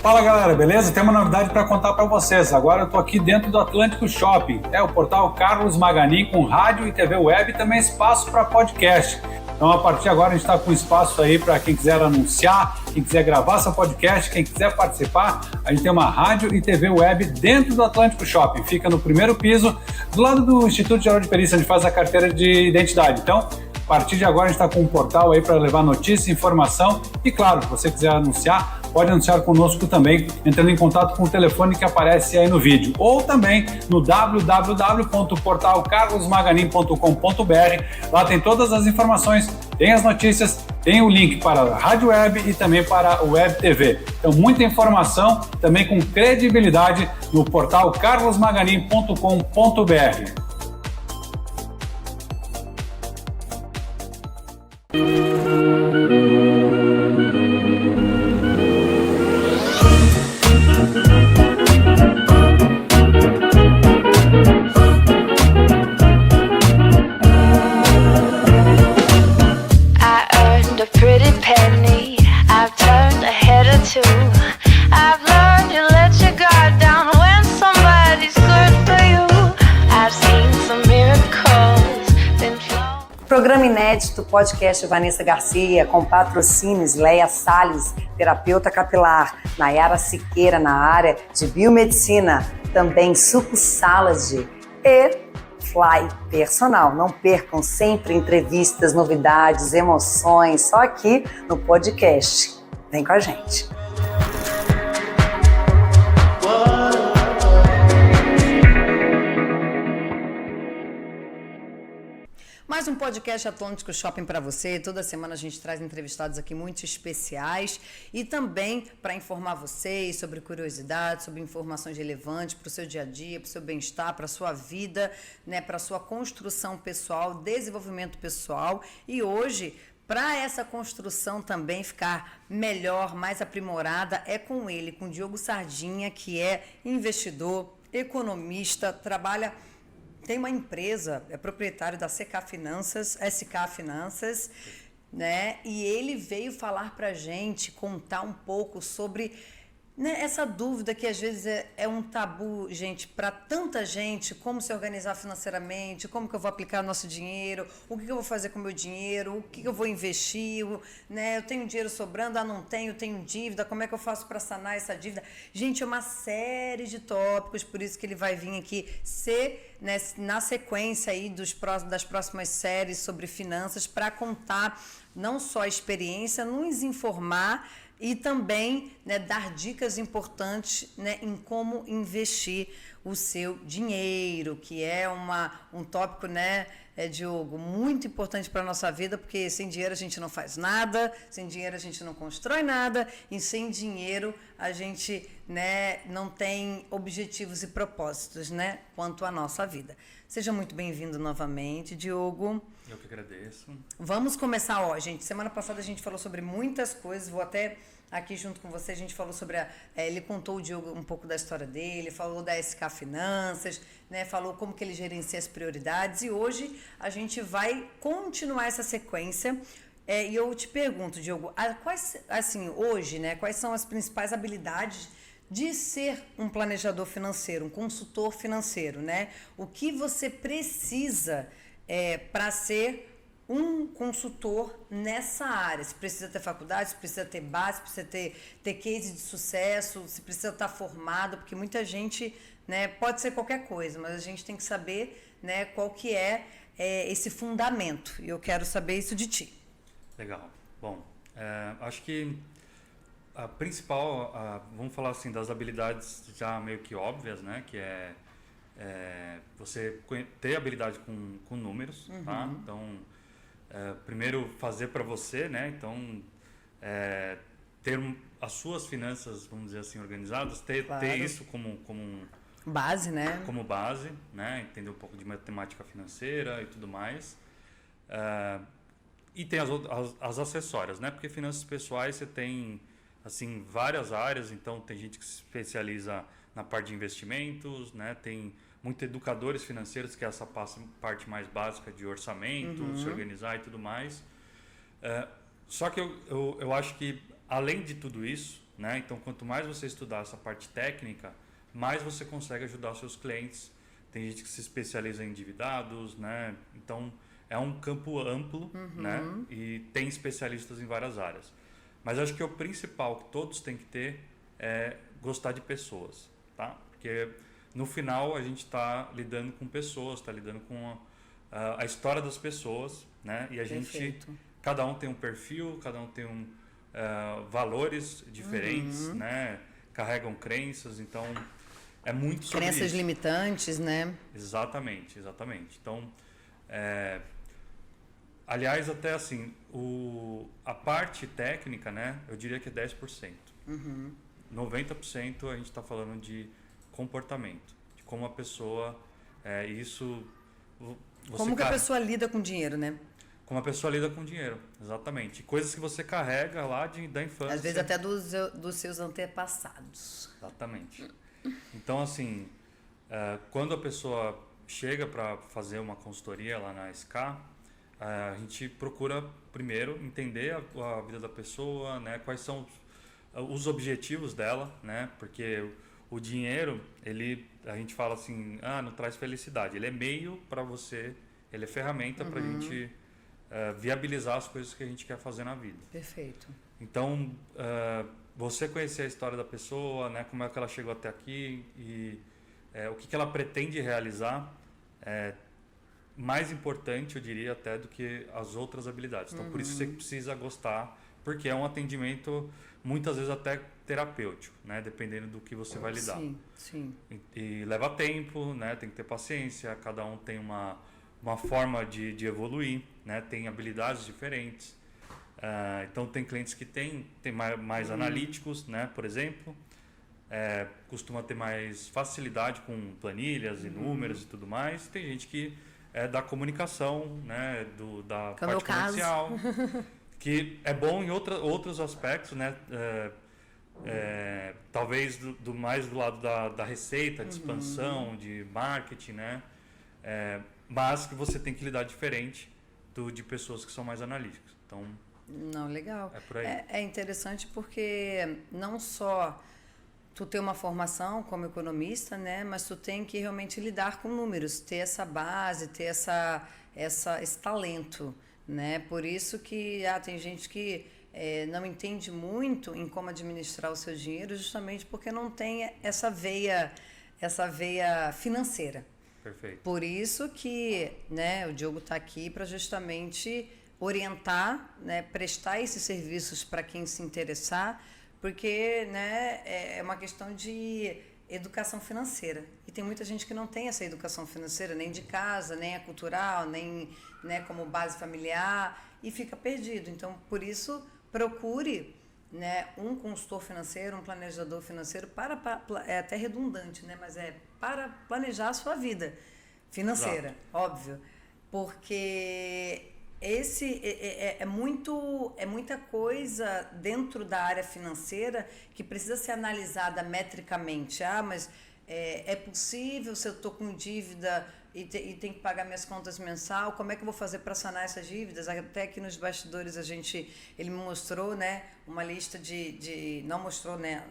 Fala galera, beleza? Tem uma novidade para contar para vocês. Agora eu estou aqui dentro do Atlântico Shopping. É o portal Carlos Maganin com rádio e TV web e também espaço para podcast. Então a partir de agora a gente está com espaço aí para quem quiser anunciar, quem quiser gravar seu podcast, quem quiser participar. A gente tem uma rádio e TV web dentro do Atlântico Shopping. Fica no primeiro piso, do lado do Instituto Geral de Perícia, onde faz a carteira de identidade. Então, a partir de agora a gente está com um portal aí para levar notícia, informação e claro, se você quiser anunciar, pode anunciar conosco também, entrando em contato com o telefone que aparece aí no vídeo, ou também no www.portalcarlosmaganin.com.br. Lá tem todas as informações, tem as notícias, tem o link para a Rádio Web e também para a Web TV. Então, muita informação, também com credibilidade no portal carlosmaganin.com.br. Programa inédito, podcast Vanessa Garcia, com patrocínios Leia Salles, terapeuta capilar, Nayara Siqueira na área de biomedicina, também Suco Salad e Fly Personal. Não percam sempre entrevistas, novidades, emoções, só aqui no podcast. Vem com a gente. Mais um podcast Atlântico Shopping para você. Toda semana a gente traz entrevistados aqui muito especiais e também para informar vocês sobre curiosidades, sobre informações relevantes para o seu dia a dia, para o seu bem-estar, para a sua vida, né, para a sua construção pessoal, desenvolvimento pessoal. E hoje, para essa construção também ficar melhor, mais aprimorada, é com ele, com o Diogo Sardinha, que é investidor, economista, tem uma empresa, é proprietário da SK Finanças, né? E ele veio falar pra gente, contar um pouco sobre, né, essa dúvida que às vezes é um tabu, gente, para tanta gente, como se organizar financeiramente, como que eu vou aplicar o nosso dinheiro, o que eu vou fazer com o meu dinheiro, o que eu vou investir, né? Eu tenho dinheiro sobrando, não tenho dívida, como é que eu faço para sanar essa dívida? Gente, é uma série de tópicos, por isso que ele vai vir aqui né, na sequência aí das próximas séries sobre finanças, para contar não só a experiência, nos informar e também, né, dar dicas importantes, né, em como investir o seu dinheiro, que é um tópico, né, Diogo, muito importante para a nossa vida, porque sem dinheiro a gente não faz nada, sem dinheiro a gente não constrói nada e sem dinheiro a gente, né, não tem objetivos e propósitos, né, quanto à nossa vida. Seja muito bem-vindo novamente, Diogo. Eu que agradeço. Vamos começar, gente, semana passada a gente falou sobre muitas coisas, vou até aqui junto com você, a gente falou sobre ele contou o Diogo um pouco da história dele, falou da SK Finanças, né, falou como que ele gerencia as prioridades, e hoje a gente vai continuar essa sequência, e eu te pergunto, Diogo, hoje, né, quais são as principais habilidades de ser um planejador financeiro, um consultor financeiro, né? O que você precisa para ser um consultor nessa área? Se precisa ter faculdade, se precisa ter base, se precisa ter case de sucesso, se precisa estar formado, porque muita gente, né, pode ser qualquer coisa, mas a gente tem que saber, né, qual que é esse fundamento, e eu quero saber isso de ti. Legal. Bom, acho que a principal, vamos falar assim, das habilidades já meio que óbvias, né, que é você ter habilidade com números, tá? Então, primeiro fazer para você, né? Então, ter as suas finanças, vamos dizer assim, organizadas, ter isso como base, né? Como base, né? Entender um pouco de matemática financeira e tudo mais. E tem as acessórias, né? Porque finanças pessoais você tem, assim, várias áreas. Então, tem gente que se especializa na parte de investimentos, né? Tem muitos educadores financeiros, que é essa parte mais básica de orçamento, se organizar e tudo mais. Só que eu acho que, além de tudo isso, né? Então, quanto mais você estudar essa parte técnica, mais você consegue ajudar os seus clientes. Tem gente que se especializa em endividados, né? Então, é um campo amplo, né? E tem especialistas em várias áreas. Mas acho que o principal que todos têm que ter é gostar de pessoas, tá? Porque no final a gente está lidando com pessoas, está lidando com a história das pessoas, né? E a gente, cada um tem um perfil, cada um tem valores diferentes, né? Carregam crenças, então é muito sobre crenças isso. limitantes, né? Exatamente. Então, aliás, até assim, a parte técnica, né? Eu diria que é 10%. 90% a gente está falando de comportamento, de como a pessoa, Como que a pessoa lida com dinheiro, né? Como a pessoa lida com dinheiro, exatamente. Coisas que você carrega lá da infância. Às vezes até dos seus antepassados. Exatamente. Então, assim, quando a pessoa chega para fazer uma consultoria lá na SK, a gente procura primeiro entender a vida da pessoa, né? Quais são os objetivos dela, né? Porque o dinheiro, a gente fala assim, não traz felicidade. Ele é meio para você, ele é ferramenta para a gente viabilizar as coisas que a gente quer fazer na vida. Perfeito. Então, você conhecer a história da pessoa, né? Como é que ela chegou até aqui e o que ela pretende realizar é mais importante, eu diria, até do que as outras habilidades. Então, por isso você precisa gostar, porque é um atendimento muitas vezes até terapêutico, né? Dependendo do que você vai lidar. Sim. E leva tempo, né? Tem que ter paciência, cada um tem uma forma de evoluir, né? Tem habilidades diferentes. Então, tem clientes que tem mais analíticos, né? Por exemplo, costuma ter mais facilidade com planilhas e números e tudo mais. Tem gente que é da comunicação, né? Da parte comercial, que é bom em outros aspectos, né? Talvez mais do lado da receita, de expansão, de marketing, né? Mas que você tem que lidar diferente de pessoas que são mais analíticas. Então, não, legal. É por aí. É interessante porque não só tu ter uma formação como economista, né? Mas tu tem que realmente lidar com números, ter essa base, ter esse talento, né? Por isso que tem gente que não entende muito em como administrar o seu dinheiro, justamente porque não tem essa veia financeira. Perfeito. Por isso que, né, o Diogo está aqui para justamente orientar, né, prestar esses serviços para quem se interessar, porque, né, é uma questão de educação financeira. E tem muita gente que não tem essa educação financeira, nem de casa, nem a cultural, nem, né, como base familiar, e fica perdido. Então, por isso, procure, né, um consultor financeiro, um planejador financeiro, é até redundante, né, mas para planejar a sua vida financeira, Exato. óbvio. Porque é muita coisa dentro da área financeira que precisa ser analisada metricamente. Mas é possível, se eu estou com dívida e tenho que pagar minhas contas mensal, como é que eu vou fazer para sanar essas dívidas? Até aqui nos bastidores ele me mostrou, né, uma lista não mostrou, né,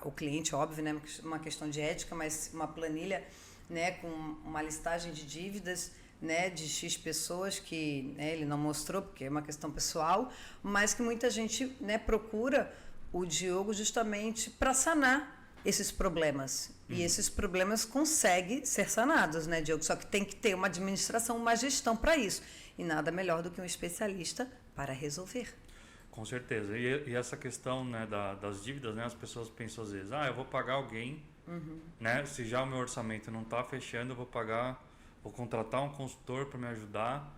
o cliente, óbvio, né, uma questão de ética, mas uma planilha, né, com uma listagem de dívidas, né, de X pessoas que, né, ele não mostrou porque é uma questão pessoal, mas que muita gente, né, procura o Diogo justamente para sanar esses problemas. E esses problemas conseguem ser sanados, né, Diogo? Só que tem que ter uma administração, uma gestão para isso. E nada melhor do que um especialista para resolver. Com certeza. E essa questão, né, das dívidas, né, as pessoas pensam às vezes, eu vou pagar alguém, né, se já o meu orçamento não está fechando, eu vou contratar um consultor para me ajudar.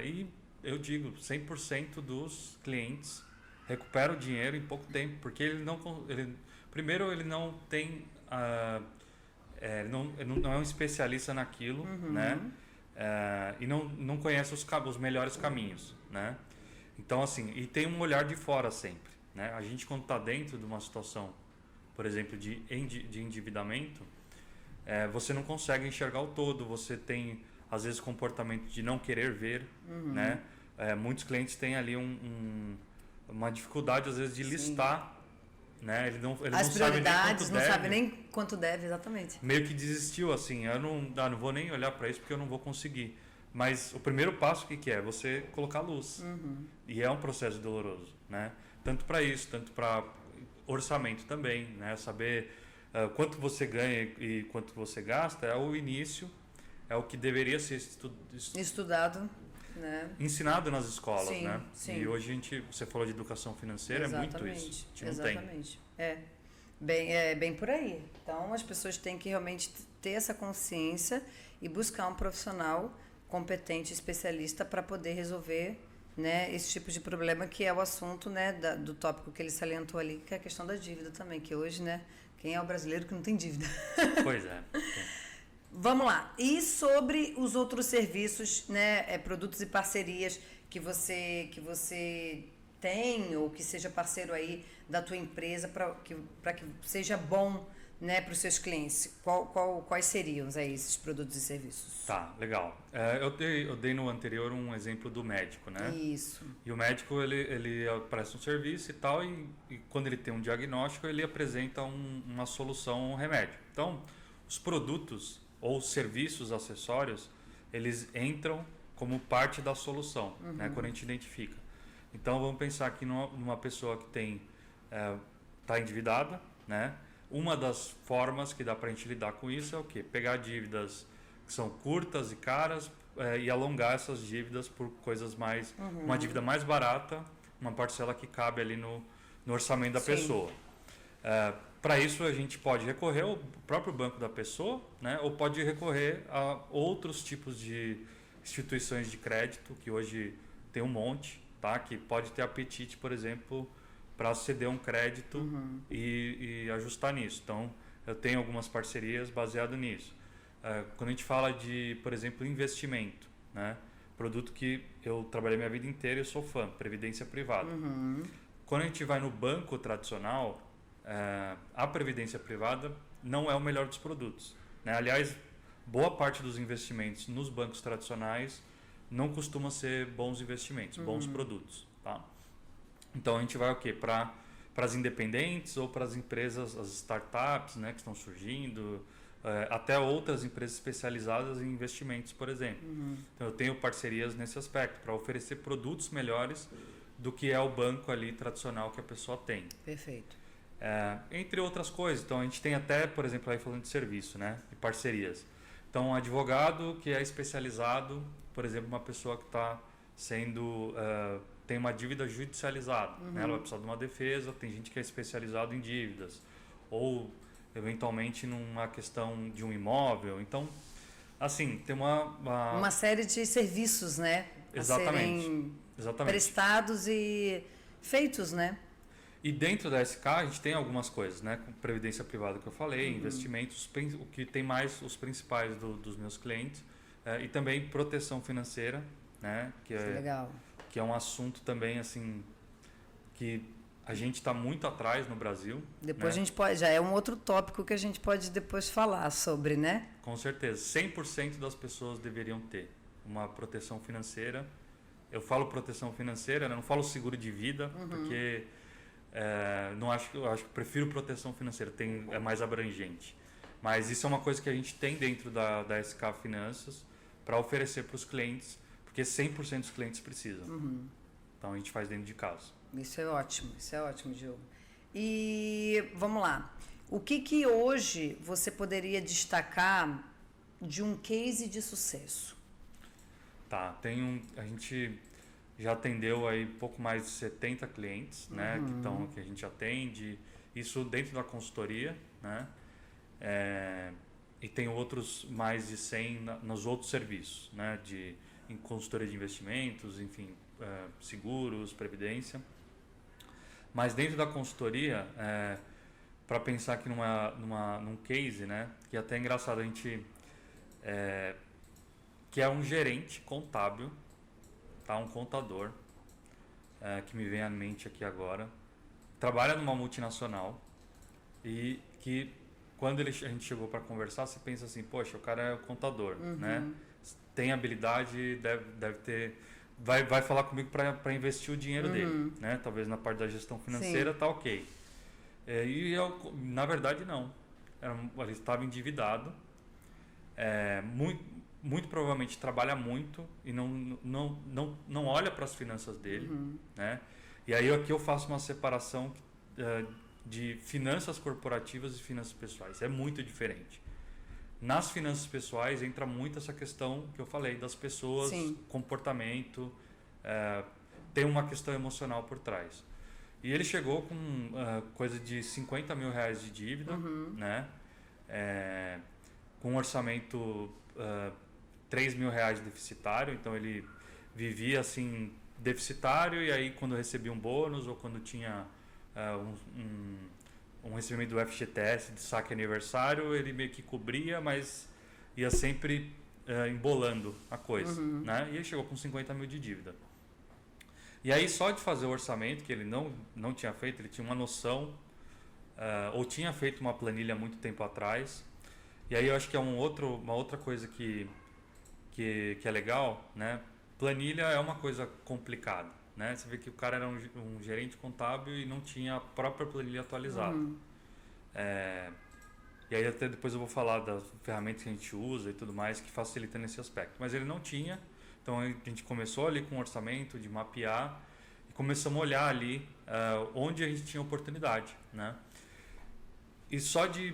E eu digo, 100% dos clientes recuperam o dinheiro em pouco tempo, porque primeiro ele não tem, ele não é um especialista naquilo, né, e não conhece os melhores caminhos, né. Então, assim, e tem um olhar de fora sempre, né? A gente, quando está dentro de uma situação, por exemplo, de endividamento, você não consegue enxergar o todo, você tem, às vezes, comportamento de não querer ver, né? Muitos clientes têm ali uma dificuldade, às vezes, de listar né? Ele não As prioridades, não sabe nem nem quanto deve, exatamente. meio que desistiu, assim, eu não vou nem olhar para isso porque eu não vou conseguir. Mas o primeiro passo, o que é? Você colocar luz. E é um processo doloroso, né? Tanto para isso, tanto para orçamento também, né? Saber quanto você ganha e quanto você gasta é o início, é o que deveria ser Estudado, né? ensinado nas escolas, Sim, né? sim. E hoje você falou de educação financeira, é muito isso. A gente não tem. Exatamente. É bem por aí. Então as pessoas têm que realmente ter essa consciência e buscar um profissional competente, especialista para poder resolver, né, esse tipo de problema que é o assunto, né, do tópico que ele salientou ali, que é a questão da dívida também, que hoje, né, quem é o brasileiro que não tem dívida? Pois é. Vamos lá. E sobre os outros serviços, né, produtos e parcerias que você tem ou que seja parceiro aí da tua empresa para que seja bom, né, para os seus clientes. Quais seriam aí esses produtos e serviços? Tá, legal. Eu dei no anterior um exemplo do médico, né? Isso. E o médico, ele presta um serviço e tal, e quando ele tem um diagnóstico, ele apresenta uma solução, um remédio. Então, os produtos ou serviços acessórios, eles entram como parte da solução, né, quando a gente identifica. Então, vamos pensar aqui numa pessoa que está endividada, né? Uma das formas que dá para a gente lidar com isso é o quê? Pegar dívidas que são curtas e caras e alongar essas dívidas por coisas mais... Uma dívida mais barata, uma parcela que cabe ali no orçamento da pessoa. Para isso, a gente pode recorrer ao próprio banco da pessoa, né? Ou pode recorrer a outros tipos de instituições de crédito, que hoje tem um monte, tá? Que pode ter apetite, por exemplo, para ceder um crédito e ajustar nisso. Então, eu tenho algumas parcerias baseadas nisso. Quando a gente fala de, por exemplo, investimento, né? Produto que eu trabalhei minha vida inteira e eu sou fã, previdência privada. Quando a gente vai no banco tradicional, a previdência privada não é o melhor dos produtos, né? Aliás, boa parte dos investimentos nos bancos tradicionais não costuma ser bons investimentos, bons produtos, tá? Então a gente vai o quê? Para as independentes ou para as empresas, as startups, né, que estão surgindo, até outras empresas especializadas em investimentos, por exemplo. Então eu tenho parcerias nesse aspecto para oferecer produtos melhores do que é o banco ali tradicional que a pessoa tem. Perfeito. Entre outras coisas. Então a gente tem até, por exemplo, aí falando de serviço, né, de parcerias. Então um advogado que é especializado, por exemplo, uma pessoa que está sendo tem uma dívida judicializada, né? Ela vai precisar de uma defesa, tem gente que é especializado em dívidas, ou eventualmente numa questão de um imóvel. Então, assim, tem uma série de serviços, né? Exatamente. A serem prestados e feitos, né? E dentro da SK a gente tem algumas coisas, né? Com previdência privada que eu falei, investimentos, o que tem mais os principais dos meus clientes, e também proteção financeira, né? Legal. Que é um assunto também, assim, que a gente está muito atrás no Brasil. Depois, né? a gente pode, já é um outro tópico que a gente pode depois falar sobre, né? Com certeza. 100% das pessoas deveriam ter uma proteção financeira. Eu falo proteção financeira, né? Não falo seguro de vida, porque eu acho que eu prefiro proteção financeira, é mais abrangente. Mas isso é uma coisa que a gente tem dentro da SK Finanças para oferecer para os clientes, porque 100% dos clientes precisam. Então a gente faz dentro de casa. Isso é ótimo, Diogo. E vamos lá. O que hoje você poderia destacar de um case de sucesso? Tá, a gente já atendeu aí pouco mais de 70 clientes, né, que a gente atende, isso dentro da consultoria, né? E tem outros mais de 100 nos outros serviços, né, em consultoria de investimentos, enfim, seguros, previdência. Mas dentro da consultoria, para pensar aqui num case, né, que é até engraçado, a gente que é um gerente contábil, tá, um contador, que me vem à mente aqui agora, trabalha numa multinacional e que quando a gente chegou para conversar, você pensa assim, poxa, o cara é contador, né? Tem habilidade, deve ter... Vai falar comigo para investir o dinheiro dele, né? Talvez na parte da gestão financeira tá ok. E eu, na verdade, não. Ele estava endividado, muito provavelmente trabalha muito e não olha para as finanças dele, né? E aí aqui eu faço uma separação de finanças corporativas e finanças pessoais. É muito diferente. Nas finanças pessoais entra muito essa questão que eu falei das pessoas, Sim. comportamento, tem uma questão emocional por trás. E ele chegou com coisa de 50 mil reais de dívida, né? Com um orçamento 3 mil reais deficitário, então ele vivia assim deficitário, e aí quando recebia um bônus ou quando tinha um recebimento do FGTS de saque aniversário, ele meio que cobria, mas ia sempre embolando a coisa, né? E ele chegou com 50 mil de dívida. E aí só de fazer o orçamento, que ele não tinha feito, ele tinha uma noção, ou tinha feito uma planilha há muito tempo atrás. E aí eu acho que é uma outra coisa que é legal, né? Planilha é uma coisa complicada, né? Você vê que o cara era um gerente contábil e não tinha a própria planilha atualizada. E aí até depois eu vou falar das ferramentas que a gente usa e tudo mais que facilitam nesse aspecto. Mas ele não tinha, então a gente começou ali com um orçamento de mapear e começamos a olhar ali onde a gente tinha oportunidade, né? E só de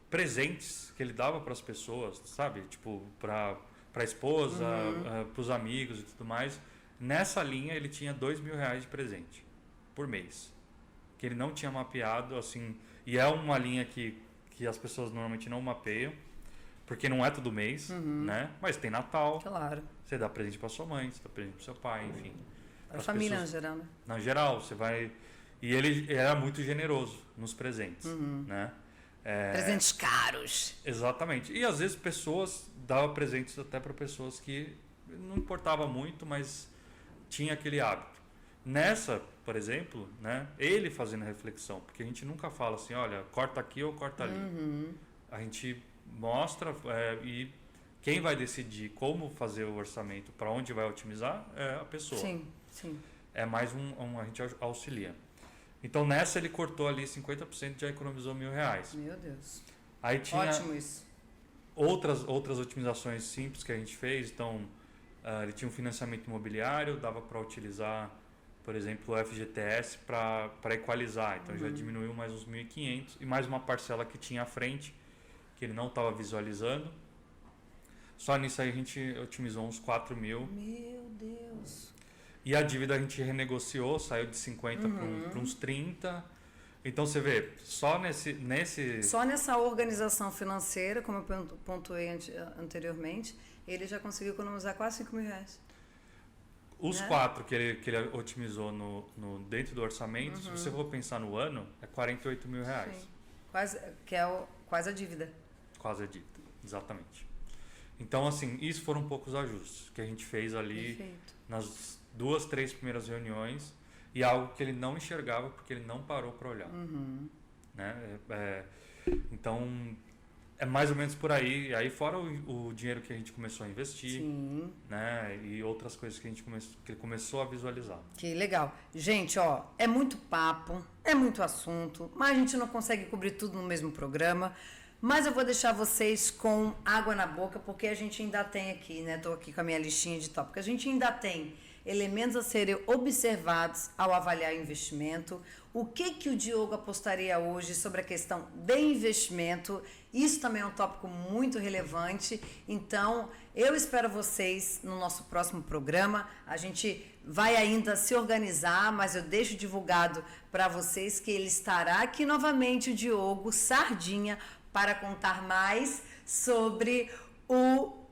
presentes que ele dava para as pessoas, sabe? Tipo, para a esposa, para os amigos e tudo mais. Nessa linha ele tinha 2 mil reais de presente por mês, que ele não tinha mapeado, assim, e é uma linha que as pessoas normalmente não mapeiam, porque não é todo mês, né? Mas tem Natal, Claro. você dá presente para sua mãe, você dá presente para seu pai, enfim. A As família pessoas, no geral, né? na geral, você vai... E ele era muito generoso nos presentes, né? Presentes caros. Exatamente. E às vezes pessoas davam presentes até para pessoas que não importava muito, mas tinha aquele hábito. Nessa, por exemplo, né, ele fazendo a reflexão, porque a gente nunca fala assim, olha, corta aqui ou corta ali. A gente mostra e quem vai decidir como fazer o orçamento, para onde vai otimizar, é a pessoa. Sim, sim. É mais a gente auxilia. Então nessa ele cortou ali 50%, já economizou R$1.000. Meu Deus. Aí tinha Ótimo isso. outras otimizações simples que a gente fez. Então ele tinha um financiamento imobiliário, dava para utilizar, por exemplo, o FGTS para equalizar. Então já diminuiu mais uns 1.500 e mais uma parcela que tinha à frente, que ele não estava visualizando. Só nisso aí a gente otimizou uns 4 mil. Meu Deus. E a dívida a gente renegociou, saiu de 50 para uns 30. Então você vê, só nesse... Só nessa organização financeira, como eu pontuei anteriormente, ele já conseguiu economizar quase 5 mil reais. Os 4 que ele otimizou dentro do orçamento, se você for pensar no ano, é 48 mil reais. Sim. Quase a dívida. Quase a dívida, exatamente. Então, assim, isso foram poucos ajustes que a gente fez ali. Perfeito. Nas 2, 3 primeiras reuniões, e algo que ele não enxergava porque ele não parou para olhar. Né? Então, é mais ou menos por aí. Aí fora o dinheiro que a gente começou a investir, Sim. né? E outras coisas que ele começou a visualizar. Que legal. Gente, ó, é muito papo, é muito assunto, mas a gente não consegue cobrir tudo no mesmo programa. Mas eu vou deixar vocês com água na boca, porque a gente ainda tem aqui, né? Tô aqui com a minha listinha de tópicos. A gente ainda tem elementos a serem observados ao avaliar investimento. O que o Diogo apostaria hoje sobre a questão de investimento? Isso também é um tópico muito relevante. Então, eu espero vocês no nosso próximo programa. A gente vai ainda se organizar, mas eu deixo divulgado para vocês que ele estará aqui novamente, o Diogo Sardinha, para contar mais sobre o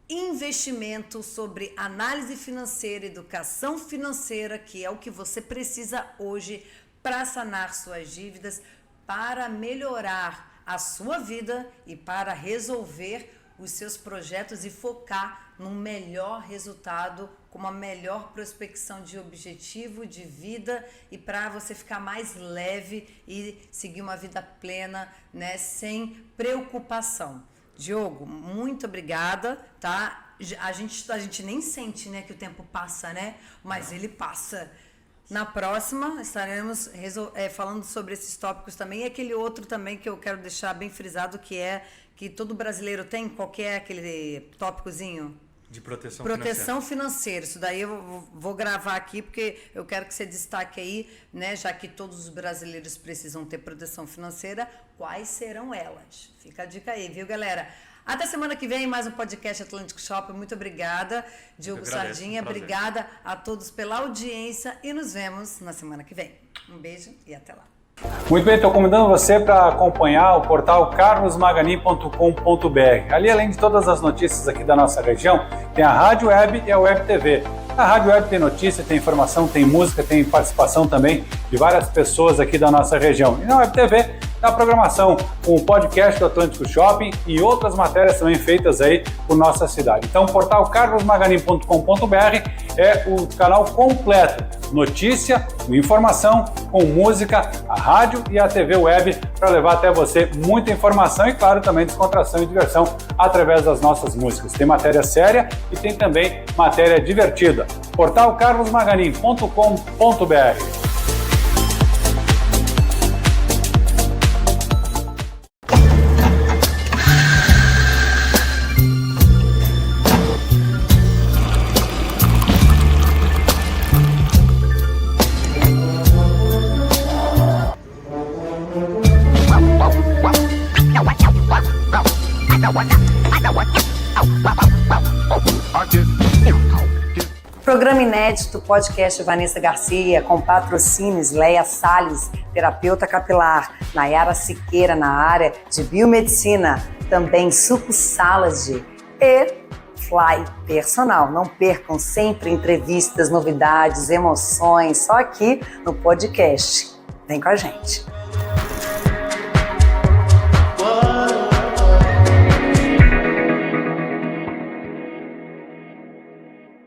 investimento, sobre análise financeira, educação financeira, que é o que você precisa hoje para sanar suas dívidas, para melhorar a sua vida e para resolver os seus projetos e focar num melhor resultado, com uma melhor prospecção de objetivo, de vida, e para você ficar mais leve e seguir uma vida plena, né, sem preocupação. Diogo, muito obrigada, tá? A gente nem sente, né, que o tempo passa, né? Mas ele passa. Na próxima estaremos falando sobre esses tópicos também. E aquele outro também que eu quero deixar bem frisado, que é que todo brasileiro tem, qualquer aquele tópicozinho? De proteção financeira. Isso daí eu vou gravar aqui, porque eu quero que você destaque aí, né, já que todos os brasileiros precisam ter proteção financeira, quais serão elas? Fica a dica aí, viu, galera? Até semana que vem, mais um podcast Atlântico Shopping. Muito obrigada, Diogo Sardinha. Obrigada a todos pela audiência e nos vemos na semana que vem. Um beijo e até lá. Muito bem, estou convidando você para acompanhar o portal carlosmaganin.com.br. Ali, além de todas as notícias aqui da nossa região, tem a Rádio Web e a Web TV. A Rádio Web tem notícia, tem informação, tem música, tem participação também de várias pessoas aqui da nossa região. E na Web TV, a programação com o podcast do Atlântico Shopping e outras matérias também feitas aí por nossa cidade. Então, o portal carlosmaganin.com.br é o canal completo. Notícia, informação, com música, a rádio e a TV Web para levar até você muita informação e, claro, também descontração e diversão através das nossas músicas. Tem matéria séria e tem também matéria divertida. Portal carlosmaganin.com.br. Programa inédito, podcast Vanessa Garcia, com patrocínios Leia Salles, terapeuta capilar, Nayara Siqueira na área de biomedicina, também Suco Salad e Fly Personal. Não percam sempre entrevistas, novidades, emoções, só aqui no podcast. Vem com a gente.